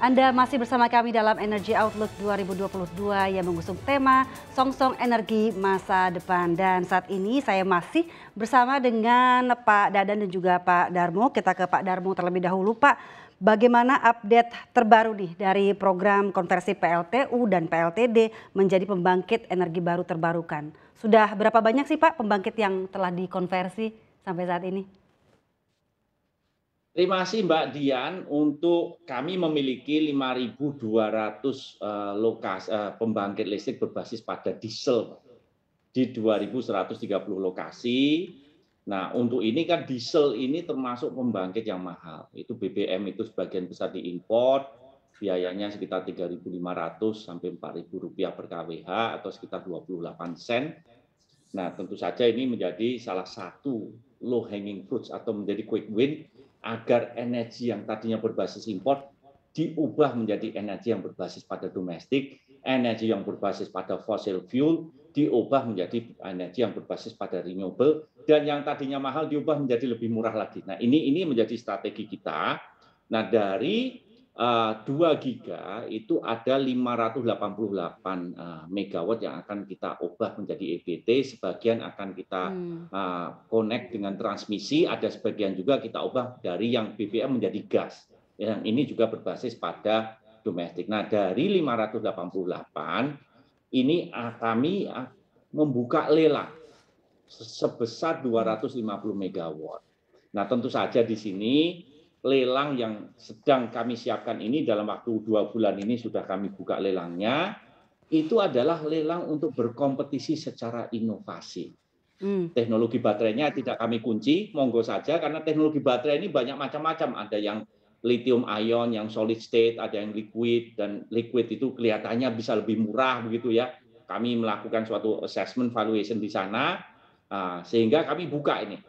Anda masih bersama kami dalam Energy Outlook 2022 yang mengusung tema Songsong Energi Masa Depan. Dan saat ini saya masih bersama dengan Pak Dadan dan juga Pak Darmo. Kita ke Pak Darmo terlebih dahulu. Pak, bagaimana update terbaru nih dari program konversi PLTU dan PLTD menjadi pembangkit energi baru terbarukan? Sudah berapa banyak sih Pak pembangkit yang telah dikonversi sampai saat ini? Terima kasih Mbak Dian. Untuk kami memiliki 5.200 pembangkit listrik berbasis pada diesel di 2.130 lokasi. Nah, untuk ini kan diesel ini termasuk pembangkit yang mahal. Itu BBM itu sebagian besar diimpor, biayanya sekitar 3.500 sampai 4.000 rupiah per kWh atau sekitar 28 sen. Nah, tentu saja ini menjadi salah satu low hanging fruits atau menjadi quick win agar energi yang tadinya berbasis impor diubah menjadi energi yang berbasis pada domestik, energi yang berbasis pada fossil fuel diubah menjadi energi yang berbasis pada renewable, dan yang tadinya mahal diubah menjadi lebih murah lagi. Nah, ini menjadi strategi kita. Nah, dari 2 giga itu ada 588 megawatt yang akan kita ubah menjadi EBT, sebagian akan kita connect dengan transmisi, ada sebagian juga kita ubah dari yang BBM menjadi gas. Yang ini juga berbasis pada domestik. Nah, dari 588 ini kami membuka lelang sebesar 250 megawatt. Nah, tentu saja di sini lelang yang sedang kami siapkan ini dalam waktu 2 bulan ini sudah kami buka lelangnya, itu adalah lelang untuk berkompetisi secara inovasi. Teknologi baterainya tidak kami kunci, monggo saja, karena teknologi baterai ini banyak macam-macam. Ada yang lithium ion, yang solid state, ada yang liquid, dan liquid itu kelihatannya bisa lebih murah begitu ya. Kami melakukan suatu assessment valuation di sana, sehingga kami buka ini.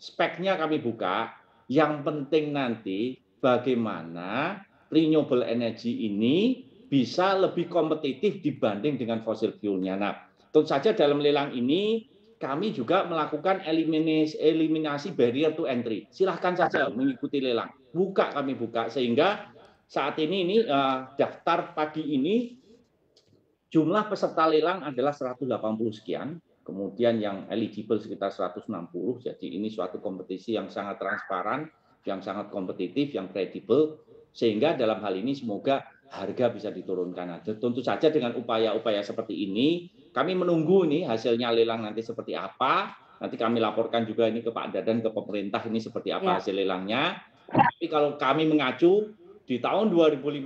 Speknya kami buka. Yang penting nanti bagaimana renewable energy ini bisa lebih kompetitif dibanding dengan fossil fuel-nya. Nah, tentu saja dalam lelang ini kami juga melakukan eliminasi barrier to entry. Silahkan saja mengikuti lelang. Kami buka sehingga saat ini daftar pagi ini jumlah peserta lelang adalah 180 sekian. Kemudian yang eligible sekitar 160, jadi ini suatu kompetisi yang sangat transparan, yang sangat kompetitif, yang kredibel, sehingga dalam hal ini semoga harga bisa diturunkan. Nah, tentu saja dengan upaya-upaya seperti ini, kami menunggu nih hasilnya lelang nanti seperti apa, nanti kami laporkan juga ini ke Pak Dadan, ke pemerintah ini seperti apa hasil lelangnya. Tapi kalau kami mengacu di tahun 2015,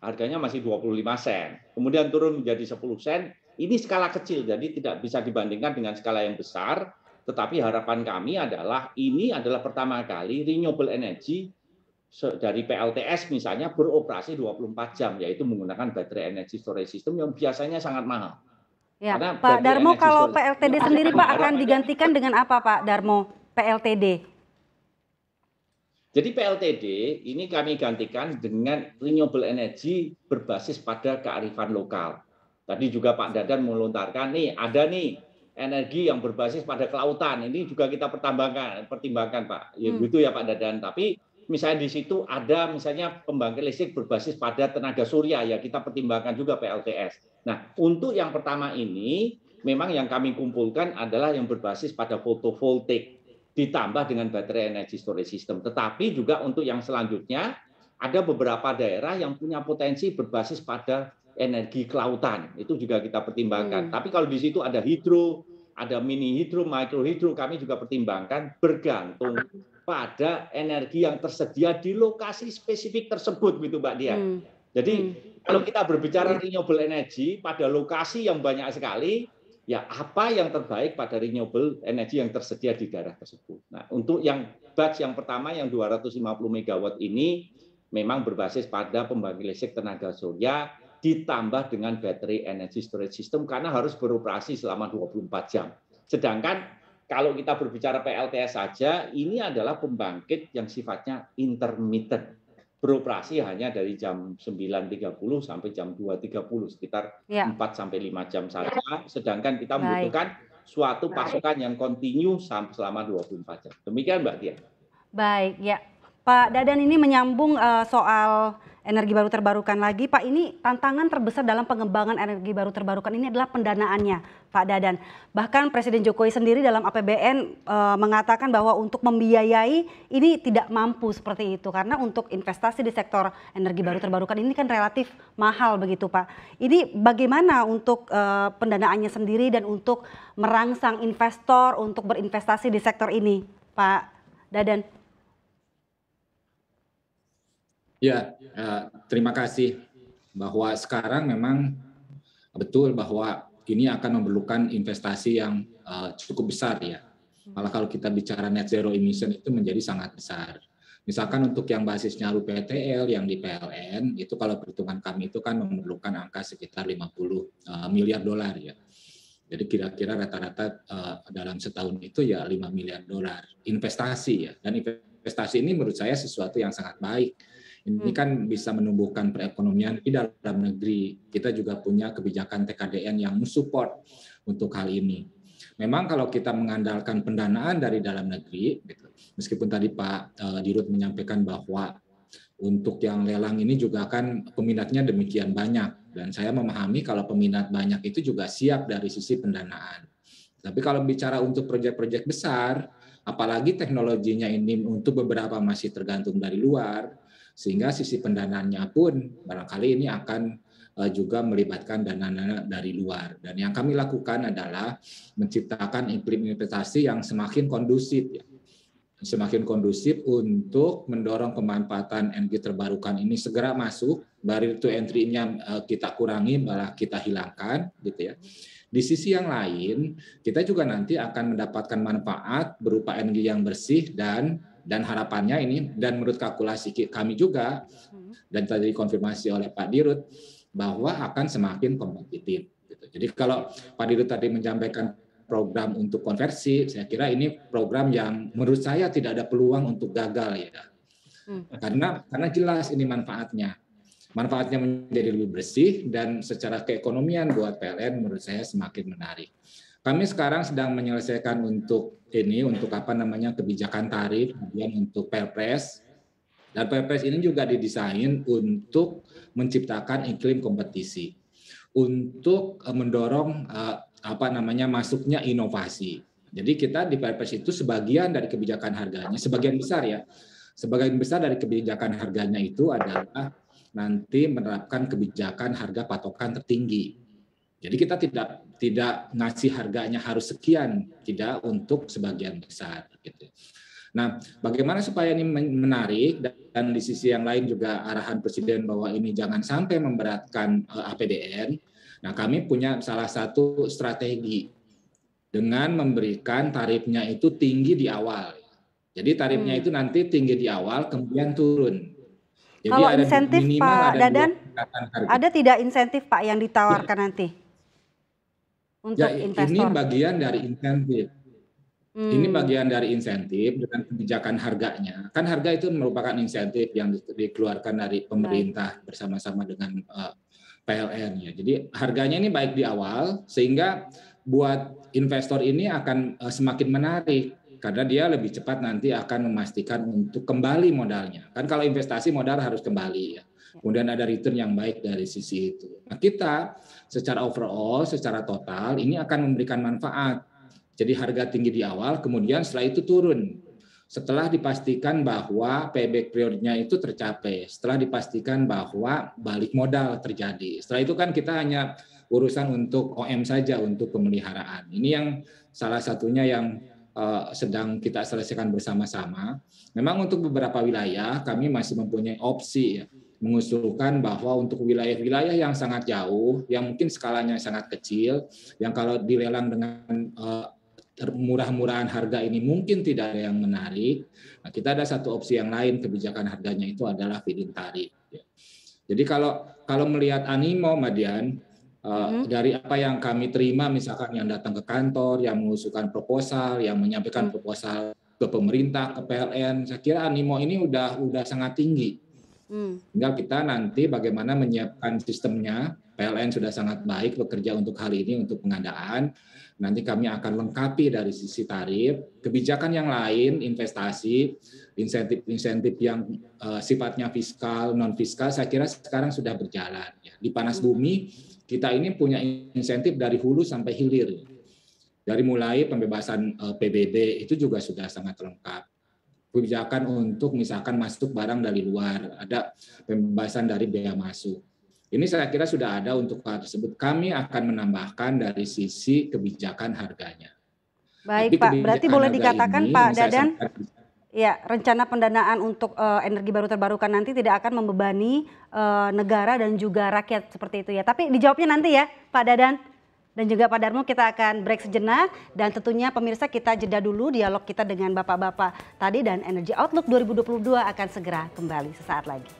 harganya masih 25 sen, kemudian turun menjadi 10 sen, ini skala kecil, jadi tidak bisa dibandingkan dengan skala yang besar, tetapi harapan kami adalah ini adalah pertama kali renewable energy dari PLTS misalnya beroperasi 24 jam, yaitu menggunakan baterai energy storage system yang biasanya sangat mahal. Ya, Pak Darmo, kalau PLTD sendiri Pak akan digantikan dengan apa Pak Darmo, PLTD? Jadi PLTD ini kami gantikan dengan renewable energy berbasis pada kearifan lokal. Tadi juga Pak Dadan melontarkan ada energi yang berbasis pada kelautan. Ini juga kita pertimbangkan Pak. Ya gitu ya Pak Dadan. Tapi misalnya di situ ada misalnya pembangkit listrik berbasis pada tenaga surya, ya kita pertimbangkan juga PLTS. Nah, untuk yang pertama ini memang yang kami kumpulkan adalah yang berbasis pada fotovoltaik ditambah dengan baterai energy storage system. Tetapi juga untuk yang selanjutnya ada beberapa daerah yang punya potensi berbasis pada energi kelautan, itu juga kita pertimbangkan. Tapi kalau di situ ada hidro, ada mini hidro, mikro hidro, kami juga pertimbangkan bergantung pada energi yang tersedia di lokasi spesifik tersebut, gitu Mbak Dian. Jadi kalau kita berbicara renewable energy pada lokasi yang banyak sekali, ya apa yang terbaik pada renewable energy yang tersedia di daerah tersebut. Nah, untuk yang batch yang pertama yang 250 megawatt ini memang berbasis pada pembangkit listrik tenaga surya ditambah dengan battery energy storage system karena harus beroperasi selama 24 jam. Sedangkan kalau kita berbicara PLTS saja, ini adalah pembangkit yang sifatnya intermittent. Beroperasi hanya dari jam 9.30 sampai jam 2.30, sekitar 4 sampai 5 jam saja. Sedangkan kita membutuhkan suatu pasokan yang kontinu selama 24 jam. Demikian Mbak Dian. Baik, ya. Pak Dadan, ini menyambung soal energi baru terbarukan lagi, Pak, ini tantangan terbesar dalam pengembangan energi baru terbarukan ini adalah pendanaannya, Pak Dadan. Bahkan Presiden Jokowi sendiri dalam APBN mengatakan bahwa untuk membiayai ini tidak mampu seperti itu karena untuk investasi di sektor energi baru terbarukan ini kan relatif mahal begitu, Pak. Ini bagaimana untuk pendanaannya sendiri dan untuk merangsang investor untuk berinvestasi di sektor ini, Pak Dadan? Ya, terima kasih bahwa sekarang memang betul bahwa ini akan memerlukan investasi yang cukup besar ya. Malah kalau kita bicara net zero emission itu menjadi sangat besar. Misalkan untuk yang basisnya UPTL, yang di PLN, itu kalau perhitungan kami itu kan memerlukan angka sekitar 50 miliar dolar ya. Jadi kira-kira rata-rata dalam setahun itu ya 5 miliar dolar investasi ya. Dan investasi ini menurut saya sesuatu yang sangat baik. Ini kan bisa menumbuhkan perekonomian di dalam negeri. Kita juga punya kebijakan TKDN yang mensupport untuk hal ini. Memang kalau kita mengandalkan pendanaan dari dalam negeri, meskipun tadi Pak Dirut menyampaikan bahwa untuk yang lelang ini juga kan peminatnya demikian banyak. Dan saya memahami kalau peminat banyak itu juga siap dari sisi pendanaan. Tapi kalau bicara untuk proyek-proyek besar, apalagi teknologinya ini untuk beberapa masih tergantung dari luar, sehingga sisi pendanaannya pun barangkali ini akan juga melibatkan dana-dana dari luar. Dan yang kami lakukan adalah menciptakan iklim investasi yang semakin kondusif, ya. Semakin kondusif untuk mendorong pemanfaatan energi terbarukan ini segera masuk, barrier to entry-nya kita kurangi, malah kita hilangkan, gitu ya. Di sisi yang lain, kita juga nanti akan mendapatkan manfaat berupa energi yang bersih dan harapannya ini, dan menurut kalkulasi kami juga, dan tadi dikonfirmasi oleh Pak Dirut, bahwa akan semakin kompetitif. Jadi kalau Pak Dirut tadi menyampaikan program untuk konversi, saya kira ini program yang menurut saya tidak ada peluang untuk gagal ya. Karena jelas ini manfaatnya. Manfaatnya menjadi lebih bersih dan secara keekonomian buat PLN menurut saya semakin menarik. Kami sekarang sedang menyelesaikan untuk kebijakan tarif, kemudian untuk Perpres. Dan Perpres ini juga didesain untuk menciptakan iklim kompetisi, untuk mendorong masuknya inovasi. Jadi kita di Perpres itu sebagian dari kebijakan harganya, sebagian besar dari kebijakan harganya itu adalah nanti menerapkan kebijakan harga patokan tertinggi. Jadi kita tidak ngasih harganya harus sekian, tidak untuk sebagian besar. Gitu. Nah, bagaimana supaya ini menarik dan di sisi yang lain juga arahan Presiden bahwa ini jangan sampai memberatkan APBN. Nah, kami punya salah satu strategi dengan memberikan tarifnya itu tinggi di awal. Jadi tarifnya itu nanti tinggi di awal, kemudian turun. Jadi kalau ada insentif Pak Dadan, ada tidak insentif Pak yang ditawarkan nanti untuk investor? Ini bagian dari insentif. Ini bagian dari insentif dengan kebijakan harganya. Kan harga itu merupakan insentif yang dikeluarkan dari pemerintah bersama-sama dengan PLN ya. Jadi harganya ini baik di awal sehingga buat investor ini akan semakin menarik karena dia lebih cepat nanti akan memastikan untuk kembali modalnya. Kan kalau investasi modal harus kembali ya. Kemudian ada return yang baik dari sisi itu. Nah, kita secara overall, secara total ini akan memberikan manfaat. Jadi harga tinggi di awal, kemudian setelah itu turun. Setelah dipastikan bahwa payback periodnya itu tercapai, setelah dipastikan bahwa balik modal terjadi. Setelah itu kan kita hanya urusan untuk OM saja untuk pemeliharaan. Ini yang salah satunya yang sedang kita selesaikan bersama-sama. Memang untuk beberapa wilayah kami masih mempunyai opsi ya, mengusulkan bahwa untuk wilayah-wilayah yang sangat jauh, yang mungkin skalanya sangat kecil, yang kalau dilelang dengan murah-murahan harga ini mungkin tidak ada yang menarik. Nah, kita ada satu opsi yang lain, kebijakan harganya itu adalah feed-in tarif. Jadi kalau melihat animo, Madian, dari apa yang kami terima, misalkan yang datang ke kantor, yang mengusulkan proposal, yang menyampaikan proposal ke pemerintah, ke PLN, saya kira animo ini udah sangat tinggi. Tinggal kita nanti bagaimana menyiapkan sistemnya. PLN sudah sangat baik bekerja untuk hal ini, untuk pengadaan. Nanti kami akan lengkapi dari sisi tarif, kebijakan yang lain, investasi, insentif-insentif yang sifatnya fiskal, non-fiskal, saya kira sekarang sudah berjalan. Di panas bumi, kita ini punya insentif dari hulu sampai hilir. Dari mulai pembebasan PBB itu juga sudah sangat lengkap. Kebijakan untuk misalkan masuk barang dari luar, ada pembebasan dari bea masuk. Ini saya kira sudah ada untuk hal tersebut. Kami akan menambahkan dari sisi kebijakan harganya. Baik Pak, berarti boleh dikatakan Pak Dadan, ya rencana pendanaan untuk energi baru terbarukan nanti tidak akan membebani negara dan juga rakyat seperti itu ya. Tapi dijawabnya nanti ya Pak Dadan. Dan juga Pak Darmo, kita akan break sejenak dan tentunya pemirsa kita jeda dulu dialog kita dengan Bapak-Bapak tadi, dan Energy Outlook 2022 akan segera kembali sesaat lagi.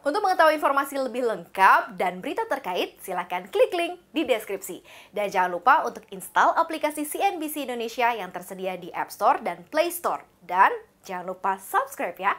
Untuk mengetahui informasi lebih lengkap dan berita terkait, silakan klik link di deskripsi. Dan jangan lupa untuk install aplikasi CNBC Indonesia yang tersedia di App Store dan Play Store. Dan jangan lupa subscribe ya.